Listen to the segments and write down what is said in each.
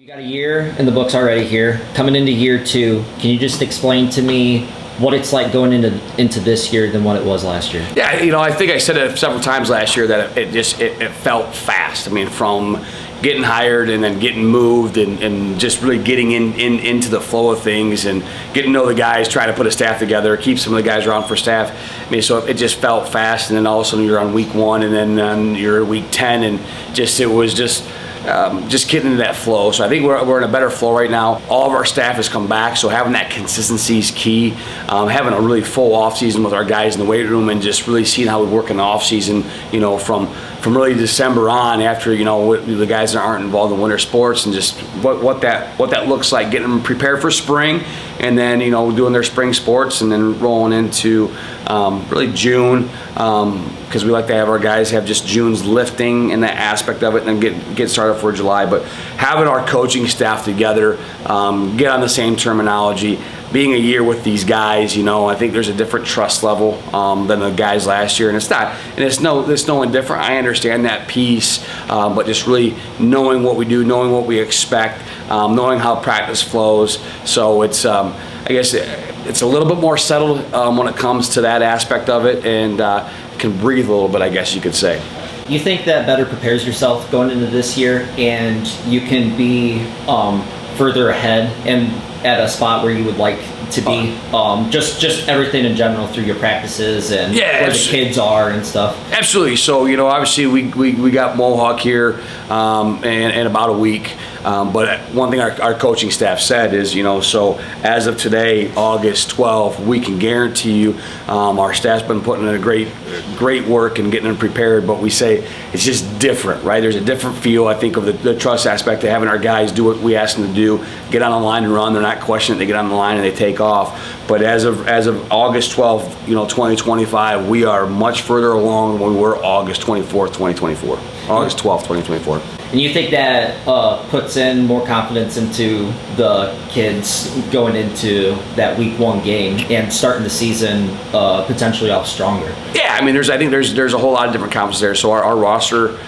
You got a year in the books already here. Coming into year 2, can you just explain to me what it's like going into this year than what it was last year? Yeah, I think I said it several times last year that it felt fast. I mean, from getting hired and then getting moved and just really getting into the flow of things and getting to know the guys, trying to put a staff together, keep some of the guys around for staff. I mean, so it just felt fast, and then all of a sudden you're on week 1 and then you're at week 10, and it was just getting into that flow. So I think we're in a better flow right now. All of our staff has come back, so having that consistency is key. Having a really full off season with our guys in the weight room and just really seeing how we work in the off season, from really December on, after the guys that aren't involved in winter sports, and just what that looks like, getting them prepared for spring, and then doing their spring sports, and then rolling into really June, because we like to have our guys have just June's lifting and that aspect of it, and then get started for July. But having our coaching staff together, get on the same terminology, being a year with these guys, I think there's a different trust level than the guys last year, and it's no indifferent. I understand that piece, but just really knowing what we do, knowing what we expect, knowing how practice flows. So it's I guess it's a little bit more settled when it comes to that aspect of it, and can breathe a little bit, I guess you could say. You think that better prepares yourself going into this year, and you can be further ahead and at a spot where you would like to be, just everything in general through your practices and where the kids are and stuff? Absolutely. So obviously we got Mohawk here in about a week. But one thing our coaching staff said is, so as of today, August 12th, we can guarantee you, our staff's been putting in a great work and getting them prepared, but we say it's just different, right? There's a different feel, I think, of the trust aspect of having our guys do what we ask them to do, get on the line and run. They're not questioning it. They get on the line and they take off. But as of August 12th, 2025, we are much further along than we were August 24th, 2024. August 12th, 2024. And you think that puts in more confidence into the kids going into that week 1 game and starting the season potentially off stronger? Yeah, I mean, I think there's a whole lot of different confidence there. So our roster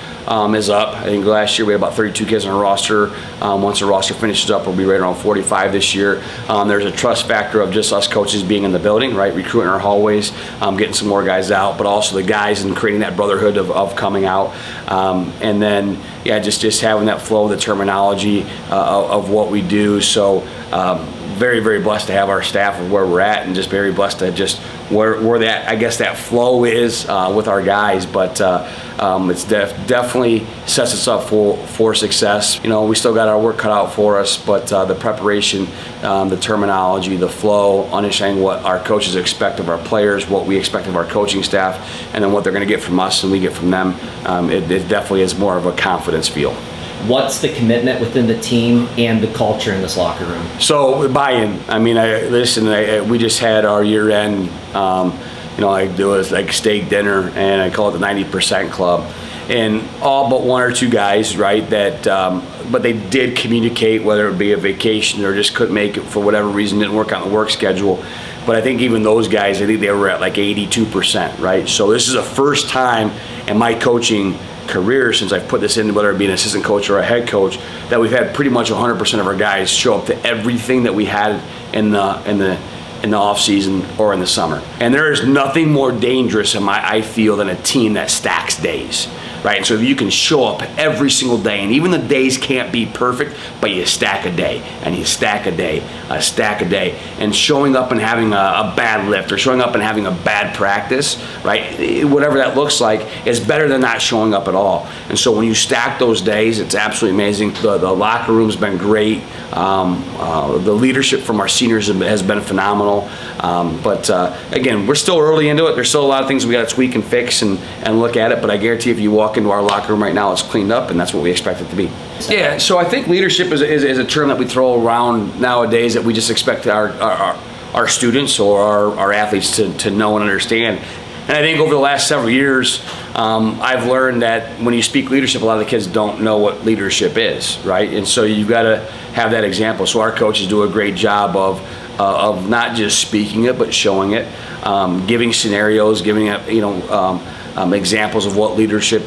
is up. I think last year we had about 32 kids on our roster. Once the roster finishes up, we'll be right around 45 this year. There's a trust factor of just us coaches being in the building, right? Recruiting our hallways, getting some more guys out, but also the guys and creating that brotherhood of coming out. And then, just having that flow, the terminology of what we do. So very, very blessed to have our staff of where we're at, and just very blessed to just where that, I guess, that flow is with our guys. But it's definitely sets us up for success. We still got our work cut out for us, but the preparation, the terminology, the flow, understanding what our coaches expect of our players, what we expect of our coaching staff, and then what they're going to get from us and we get from them, it definitely is more of a confidence feel. What's the commitment within the team and the culture in this locker room? So buy-in. I mean, we just had our year-end, I do it like steak dinner, and I call it the 90% club. And all but 1 or 2 guys, right, that, but they did communicate, whether it be a vacation or just couldn't make it for whatever reason, didn't work on the work schedule. But I think even those guys, I think they were at like 82%, right? So this is the first time in my coaching career, since I've put this in, whether it be an assistant coach or a head coach, that we've had pretty much 100% of our guys show up to everything that we had in the off season or in the summer. And there is nothing more dangerous I feel than a team that stacks days, right? And so if you can show up every single day, and even the days can't be perfect, but you stack a day and you stack a day, and showing up and having a bad lift or showing up and having a bad practice, right? Whatever that looks like is better than not showing up at all. And so when you stack those days, it's absolutely amazing. The locker room's been great. The leadership from our seniors has been phenomenal. But again, we're still early into it. There's still a lot of things we got to tweak and fix and look at it. But I guarantee if you walk into our locker room right now, it's cleaned up, and that's what we expect it to be. Yeah, so I think leadership is a term that we throw around nowadays that we just expect our students or our athletes to know and understand. And I think over the last several years, I've learned that when you speak leadership, a lot of the kids don't know what leadership is, right? And so you've got to have that example. So our coaches do a great job of not just speaking it, but showing it, giving scenarios, giving examples of what leadership,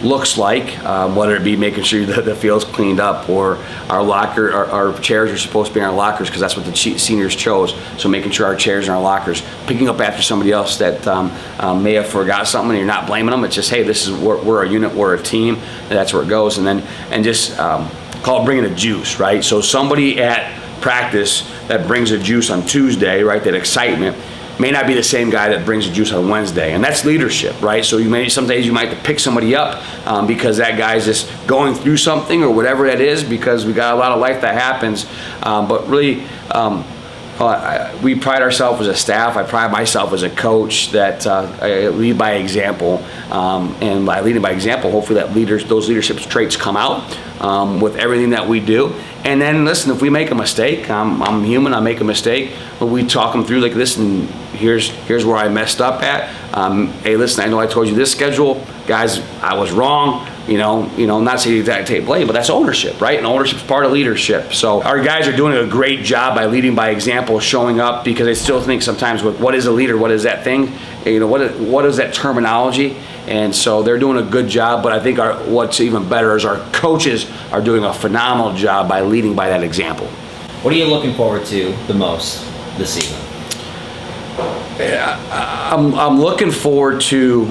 looks like, whether it be making sure that the field's cleaned up, or our chairs are supposed to be in our lockers because that's what the seniors chose. So making sure our chairs are in our lockers, picking up after somebody else that may have forgot something, and you're not blaming them. It's just, hey, this is we're a unit, we're a team, and that's where it goes. And just call it bringing a juice, right? So somebody at practice that brings a juice on Tuesday, right? That excitement may not be the same guy that brings a juice on Wednesday, and that's leadership, right? So some days you might have to pick somebody up because that guy's just going through something or whatever that is, because we got a lot of life that happens. But really, we pride ourselves as a staff. I pride myself as a coach that I lead by example, and by leading by example, hopefully those leadership traits come out with everything that we do. And then listen, if we make a mistake, I'm human, I make a mistake, but we talk them through like, listen, here's where I messed up at. Hey, listen, I know I told you this schedule, guys, I was wrong. Not saying that take blame, but that's ownership, right? And ownership's part of leadership. So our guys are doing a great job by leading by example, showing up, because I still think sometimes what is a leader, what is that thing, what is that terminology? And so they're doing a good job, but I think what's even better is our coaches are doing a phenomenal job by leading by that example. What are you looking forward to the most this season? I'm looking forward to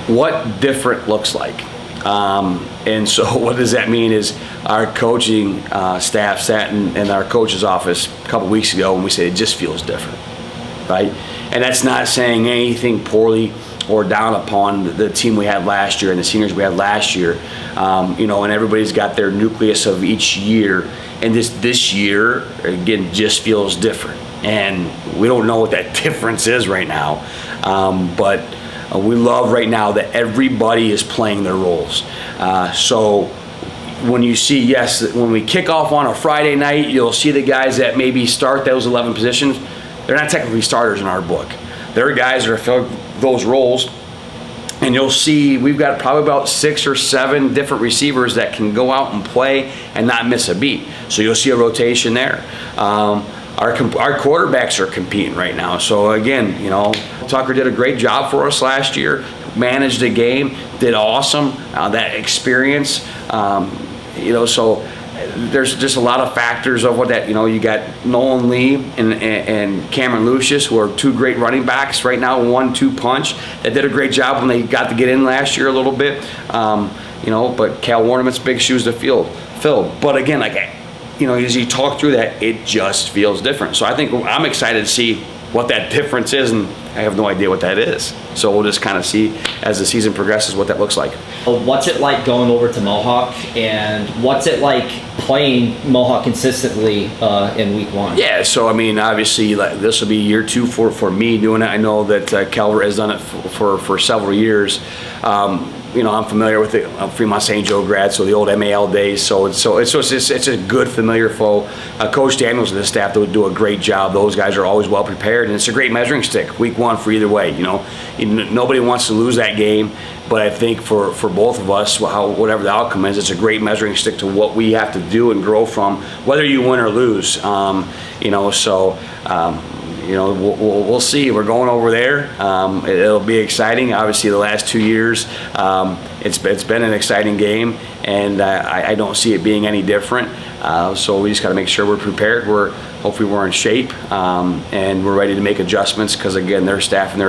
what different looks like. And so what does that mean is our coaching staff sat in our coach's office a couple weeks ago, and we said it just feels different, right? And that's not saying anything poorly or down upon the team we had last year and the seniors we had last year. And everybody's got their nucleus of each year. And this year, again, just feels different. And we don't know what that difference is right now. But we love right now that everybody is playing their roles. So when you see, when we kick off on a Friday night, you'll see the guys that maybe start those 11 positions. They're not technically starters in our book. They're guys that are filling those roles. And you'll see we've got probably about 6 or 7 different receivers that can go out and play and not miss a beat. So you'll see a rotation there. Our quarterbacks are competing right now. So again, Tucker did a great job for us last year, managed the game, did awesome. That experience, so there's just a lot of factors of what that, you got Nolan Lee and Cameron Lucius, who are 2 great running backs right now, 1-2 punch, that did a great job when they got to get in last year a little bit. But Cal Warnerman's big shoes to fill. But again, as you talk through that, it just feels different. So I think I'm excited to see what that difference is, and I have no idea what that is. So we'll just kind of see as the season progresses what that looks like. What's it like going over to Mohawk, and what's it like playing Mohawk consistently in week 1? Yeah, so obviously this will be year 2 for me doing it. I know that Calvert has done it for several years. I'm familiar with it. I'm Fremont St. Joe grad, so the old MAL days. So it's a good familiar foe. Coach Daniels and his staff do a great job. Those guys are always well prepared, and it's a great measuring stick. Week 1 for either way. Nobody wants to lose that game, but I think for both of us, whatever the outcome is, it's a great measuring stick to what we have to do and grow from, whether you win or lose. We'll see. We're going over there. It'll be exciting. Obviously, the last 2 years, it's been an exciting game, and I don't see it being any different. So we just got to make sure we're prepared. Hopefully we're in shape, and we're ready to make adjustments, because again, their staff and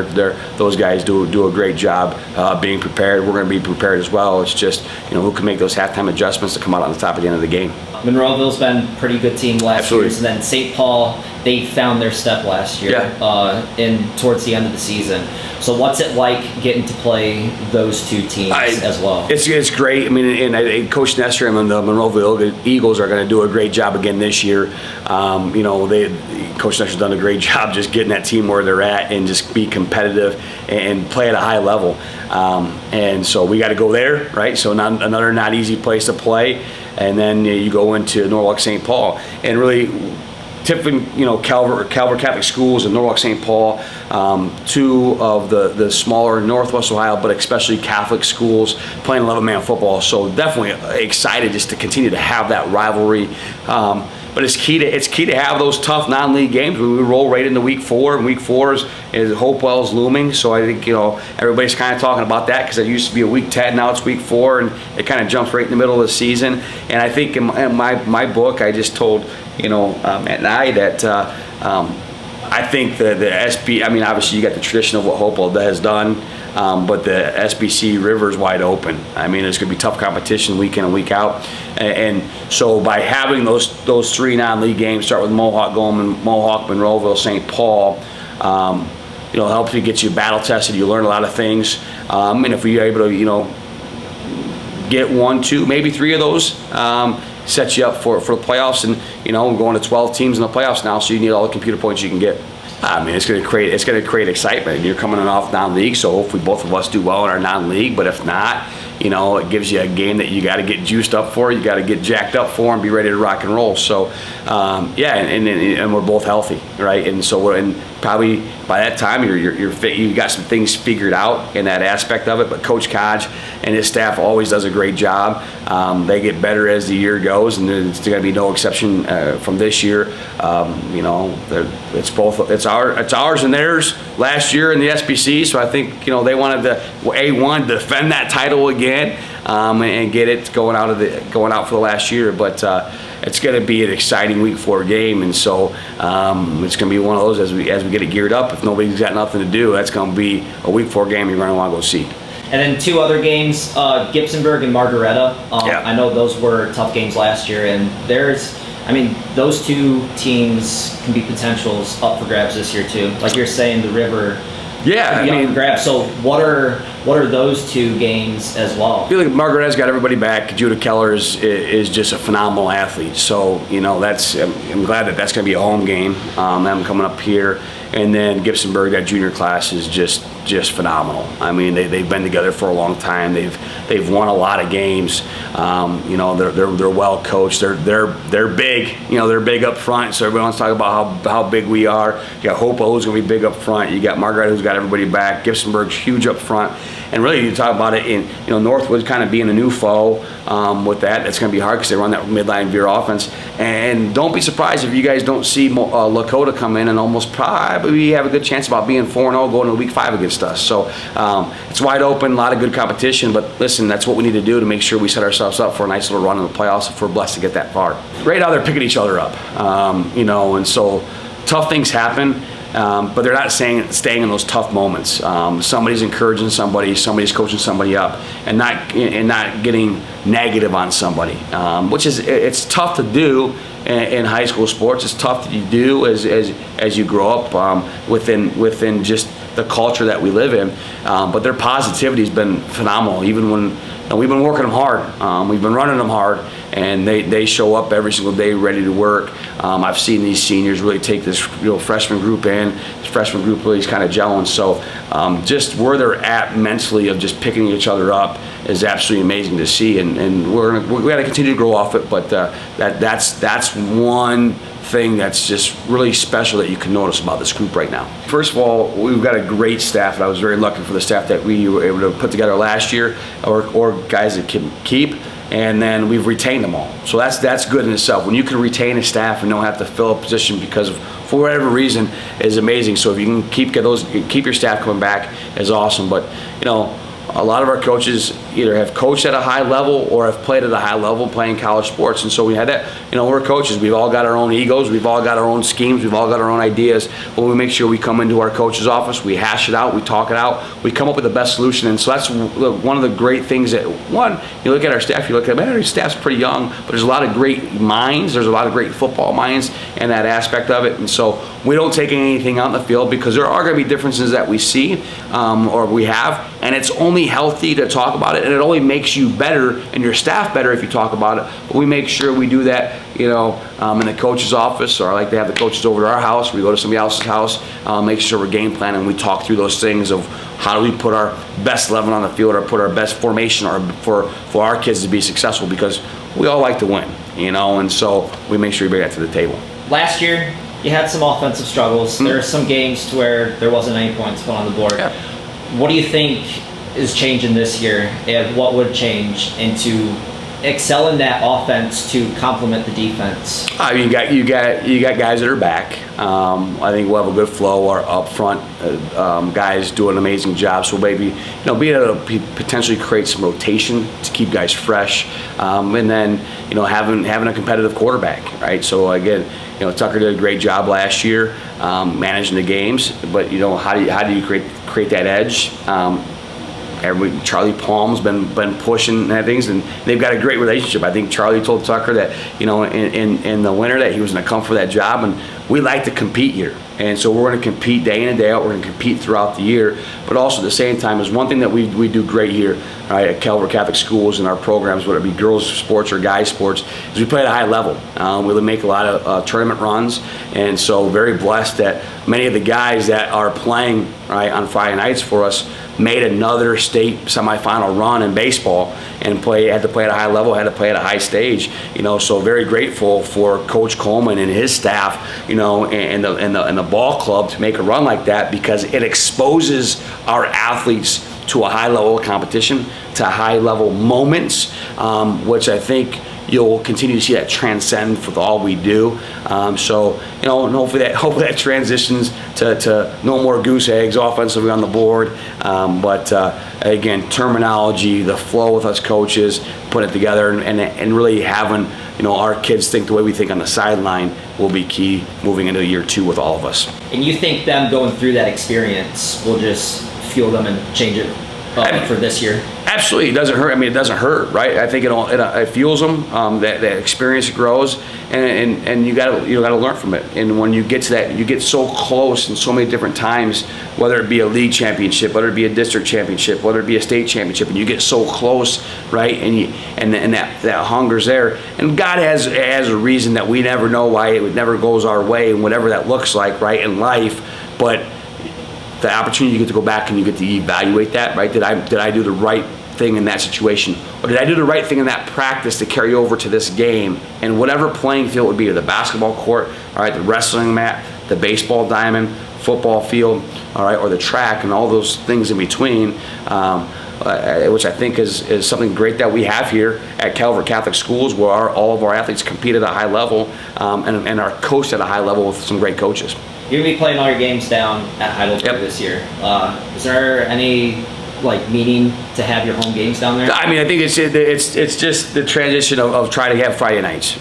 those guys do a great job being prepared. We're going to be prepared as well. It's just who can make those halftime adjustments to come out on the top at the end of the game. Monroeville's been a pretty good team last Absolutely. year, and then St. Paul, they found their step last year towards the end of the season. So what's it like getting to play those 2 teams as well? It's great. And Coach Nestor and the Monroeville Eagles are going to do a great job again this year. Coach Nestor's done a great job just getting that team where they're at and just be competitive and play at a high level. And so we got to go there, right? So another not easy place to play. And then you go into Norwalk St. Paul, and really Tiffin, Calvert Catholic Schools and Norwalk St. Paul, 2 of the smaller Northwest Ohio, but especially Catholic schools playing 11-man football. So definitely excited just to continue to have that rivalry. but it's key to have those tough non-league games. We roll right into week 4, and week 4 is Hopewell's looming. So I think everybody's kind of talking about that because it used to be a week 10, now it's week 4, and it kind of jumps right in the middle of the season. And I think in my book, I just told Matt and I that I think the SB. I mean, obviously you got the tradition of what Hopewell has done. But the SBC River is wide open. I mean, it's going to be tough competition week in and week out. And so by having those 3 non-league games, start with Mohawk, Monroeville, St. Paul, helps you get you battle tested. You learn a lot of things. And if we're able to, get 1, 2, maybe 3 of those, sets you up for the playoffs. And, we're going to 12 teams in the playoffs now, so you need all the computer points you can get. I mean, it's going to create excitement. You're coming off non-league, so hopefully both of us do well in our non-league. But if not, it gives you a game that you got to get juiced up for, you got to get jacked up for, and be ready to rock and roll. So, and we're both healthy, right? And so probably by that time you're fit. You got some things figured out in that aspect of it. But Coach Kodge and his staff always does a great job. They get better as the year goes, and it's going to be no exception from this year. It's both. It's ours and theirs last year in the SBC. So I think they wanted to A1 defend that title again and get it going out for the last year. But it's going to be an exciting week 4 game, and so it's going to be one of those as we get it geared up. If nobody's got nothing to do, that's going to be a week 4 game you're going to want to go see. And then 2 other games, Gibsonburg and Margaretta. I know those were tough games last year, and those 2 teams can be potentials up for grabs this year too. Like you're saying, the River. Yeah, up for grabs. So what are those 2 games as well? I feel like Margaretta's got everybody back. Judah Keller is just a phenomenal athlete. So I'm glad that's going to be a home game. Them coming up here, and then Gibsonburg, that junior class is just phenomenal. I mean, they've been together for a long time. They've won a lot of games. They're well coached. They're big. They're big up front. So everyone wants to talk about how big we are. You got Hopewell, who's going to be big up front. You got Margaretta, who's got everybody back. Gibsonburg's huge up front. And really, you talk about it in Northwood kind of being a new foe with that. It's going to be hard because they run that midline veer offense. And don't be surprised if you guys don't see Lakota come in and almost probably have a good chance about being 4-0 going to week 5 against us. So it's wide open, a lot of good competition. But listen, that's what we need to do to make sure we set ourselves up for a nice little run in the playoffs if we're blessed to get that far. Right now, they're picking each other up, and so tough things happen. But they're not staying in those tough moments. Somebody's encouraging somebody's coaching somebody up, and not getting negative on somebody, which is it's tough to do in high school sports. It's tough to do as you grow up within just the culture that we live in. But their positivity has been phenomenal. Even when we've been working them hard, we've been running them hard. And they show up every single day ready to work. I've seen these seniors really take this freshman group in. This freshman group really is kind of gelling. So just where they're at mentally of just picking each other up is absolutely amazing to see. And we got to continue to grow off it. But that's one thing that's just really special that you can notice about this group right now. First of all, we've got a great staff, and I was very lucky for the staff that we were able to put together last year, or guys that can keep. And then we've retained them all. So that's good in itself. When you can retain a staff and don't have to fill a position because of, for whatever reason, is amazing. So if you can keep your staff coming back, is awesome. But a lot of our coaches either have coached at a high level or have played at a high level playing college sports. And so we had that, we're coaches. We've all got our own egos. We've all got our own schemes. We've all got our own ideas. But we make sure we come into our coach's office, we hash it out, we talk it out, we come up with the best solution. And so that's one of the great things that, you look at our staff, you look at, man, our staff's pretty young, but there's a lot of great minds. There's a lot of great football minds and that aspect of it. And so we don't take anything out in the field because there are going to be differences that we see or we have. And it's only healthy to talk about it, and it only makes you better and your staff better if you talk about it. But we make sure we do that, in the coach's office, or I like to have the coaches over to our house. We go to somebody else's house, make sure we're game planning. We talk through those things of how do we put our best 11 on the field, or put our best formation, or for our kids to be successful, because we all like to win, and so we make sure we bring that to the table. Last year, you had some offensive struggles. Mm-hmm. There are some games to where there wasn't any points put on the board. Yeah. What do you think is changing this year, and what would change into excel in that offense to complement the defense? You got guys that are back. I think we'll have a good flow. Our up front guys do an amazing job. So maybe being able to potentially create some rotation to keep guys fresh, and then having a competitive quarterback, right? So again, Tucker did a great job last year managing the games, but how do you create that edge? Charlie Palm's been pushing and things, and they've got a great relationship. I think Charlie told Tucker that in the winter that he was going to come for that job, and we like to compete here, and so we're going to compete day in and day out. We're going to compete throughout the year, but also at the same time is one thing that we do great here, right, at Calvert Catholic Schools and our programs, whether it be girls sports or guys sports, is we play at a high level. We make a lot of tournament runs, and so very blessed that many of the guys that are playing right on Friday nights for us made another state semifinal run in baseball and had to play at a high level, had to play at a high stage. So very grateful for Coach Coleman and his staff, and the ball club to make a run like that, because it exposes our athletes to a high level of competition, to high level moments, which I think you'll continue to see that transcend for all we do. So and hopefully that transitions to no more goose eggs offensively on the board. But again, terminology, the flow with us coaches, putting it together, and really having our kids think the way we think on the sideline will be key moving into year 2 with all of us. And you think them going through that experience will just fuel them and change it for this year? Absolutely. It doesn't hurt. I mean, it doesn't hurt, right? I think it fuels them. That experience grows, and you got to learn from it. And when you get to that, you get so close in so many different times, whether it be a league championship, whether it be a district championship, whether it be a state championship, and you get so close, right? And that hunger's there. And God has a reason that we never know why it never goes our way, and whatever that looks like, right, in life, but the opportunity you get to go back and you get to evaluate that, right? Did I do the right thing in that situation, or did I do the right thing in that practice to carry over to this game? And whatever playing field it would be, or the basketball court, all right, the wrestling mat, the baseball diamond, football field, all right, or the track, and all those things in between, which I think is something great that we have here at Calvert Catholic Schools, where all of our athletes compete at a high level, and are coached at a high level with some great coaches. You're going to be playing all your games down at Heidelberg this year. Is there any meaning to have your home games down there? I mean, I think it's just the transition of trying to have Friday nights.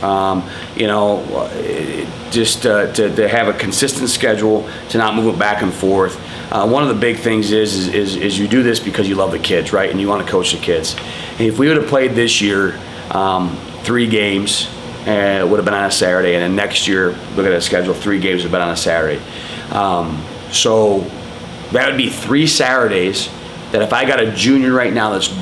Just to have a consistent schedule, to not move it back and forth. One of the big things is you do this because you love the kids, right? And you want to coach the kids. And if we would have played this year 3 games, and it would have been on a Saturday, and then next year, look at the schedule, 3 games would have been on a Saturday. So that would be 3 Saturdays that if I got a junior right now 6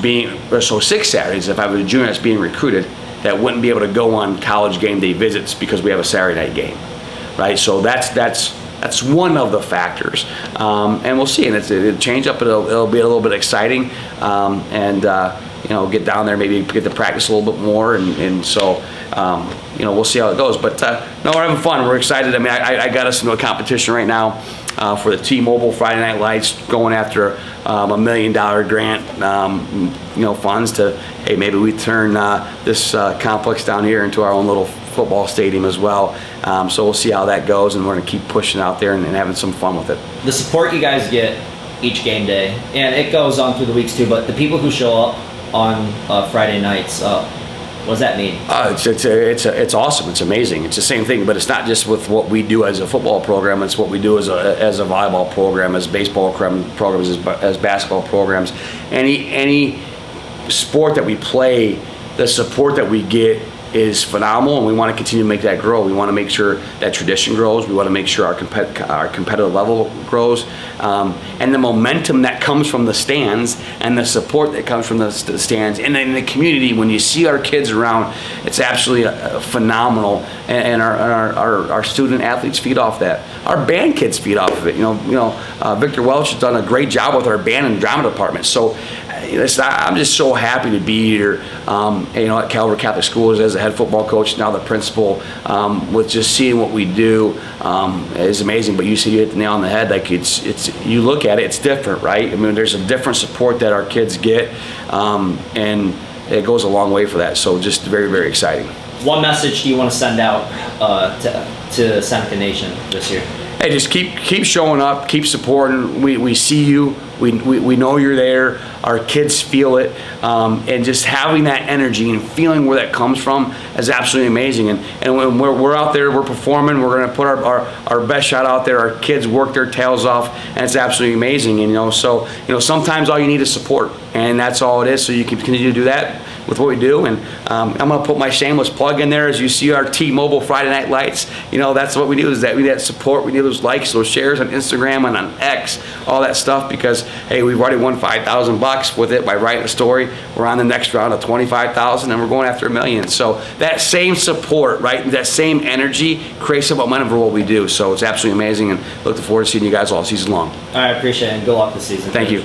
Saturdays, if I have a junior that's being recruited, that wouldn't be able to go on college game day visits because we have a Saturday night game, right? So that's one of the factors, and we'll see. And it'll change up. It'll be a little bit exciting, and get down there, maybe get to practice a little bit more, and so. We'll see how it goes. But no, we're having fun. We're excited. I mean, I got us into a competition right now for the T-Mobile Friday Night Lights, going after $1 million grant, funds to, hey, maybe we turn this complex down here into our own little football stadium as well. So we'll see how that goes, and we're going to keep pushing out there and having some fun with it. The support you guys get each game day, and it goes on through the weeks too, but the people who show up on Friday nights, what does that mean? It's awesome. It's amazing. It's the same thing, but it's not just with what we do as a football program. It's what we do as a volleyball program, as baseball programs, as basketball programs. Any sport that we play, the support that we get is phenomenal, and we want to continue to make that grow. We want to make sure that tradition grows. We want to make sure our competitive level grows, and the momentum that comes from the stands and the support that comes from the stands and in the community. When you see our kids around, it's absolutely phenomenal, and our student athletes feed off that. Our band kids feed off of it. Victor Welch has done a great job with our band and drama department. So. I'm just so happy to be here, at Calvert Catholic Schools as a head football coach, now the principal, with just seeing what we do is amazing. But you hit the nail on the head. Like it's you look at it, it's different, right? I mean, there's a different support that our kids get, and it goes a long way for that. So just very, very exciting. What message do you want to send out to Seneca Nation this year? Hey, just keep showing up, keep supporting. We see you. We know you're there. Our kids feel it, and just having that energy and feeling where that comes from is absolutely amazing. And when we're out there, we're performing. We're going to put our best shot out there. Our kids work their tails off, and it's absolutely amazing. And so sometimes all you need is support, and that's all it is. So you can continue to do that with what we do. And I'm going to put my shameless plug in there. As you see our T-Mobile Friday Night Lights, that's what we do, is that we need that support. We need those likes, those shares on Instagram and on X, all that stuff, because hey, we've already won $5,000 with it by writing a story. We're on the next round of 25,000, and we're going after $1 million. So that same support, right, that same energy creates some momentum for what we do. So it's absolutely amazing, and looking forward to seeing you guys all season long. All right, appreciate it, and good luck this season. Thank you.